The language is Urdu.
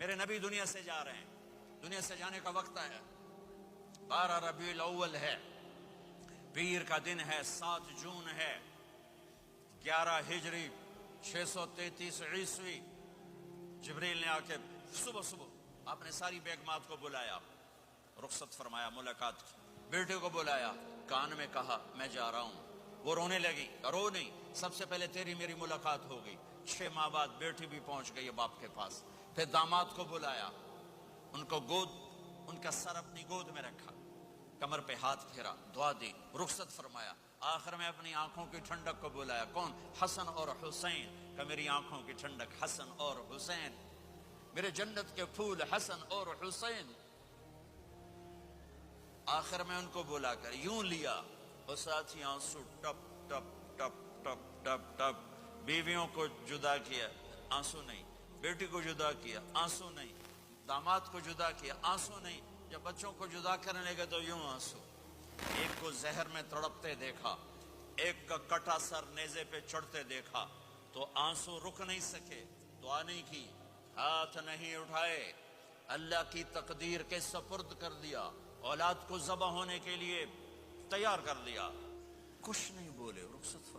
میرے نبی دنیا سے جا رہے ہیں، دنیا سے جانے کا وقت ہے، 12 ربیع الاول ہے، پیر کا دن ہے، 7 جون ہے، 11 ہجری 633 عیسوی۔ جبریل نے آ کے صبح صبح آپ نے ساری بیگمات کو بلایا، رخصت فرمایا، ملاقات کی، بیٹے کو بلایا، کان میں کہا میں جا رہا ہوں۔ وہ رونے لگی، رو نہیں، سب سے پہلے تیری میری ملاقات ہو گئی۔ 6 ماہ بعد بیٹی بھی پہنچ گئی باپ کے پاس۔ پھر داماد کو بلایا، ان کو ان کا سر اپنی گود میں رکھا، کمر پہ ہاتھ پھیرا، دعا دی، رخصت فرمایا۔ آخر میں اپنی آنکھوں کی ٹھنڈک کو بلایا، کون؟ حسن اور حسین، کہ میری آنکھوں کی ٹھنڈک حسن اور حسین، میرے جنت کے پھول حسن اور حسین۔ آخر میں ان کو بلا کر یوں لیا، اور ساتھ ہی آنسو ٹپ ٹپ ٹپ ٹپ ٹپ ٹپ۔ بیویوں کو جدا کیا، آنسو نہیں، بیٹی کو جدا کیا، آنسو نہیں، داماد کو جدا کیا، آنسو نہیں، جب بچوں کو جدا کرنے لگے تو یوں آنسو۔ ایک کو زہر میں تڑپتے دیکھا، ایک کا کٹا سر نیزے پہ چڑھتے دیکھا، تو آنسو رک نہیں سکے، دعا نہیں کی، ہاتھ نہیں اٹھائے، اللہ کی تقدیر کے سپرد کر دیا، اولاد کو ذبح ہونے کے لیے تیار کر دیا، کچھ نہیں بولے، رخصت فرمایا۔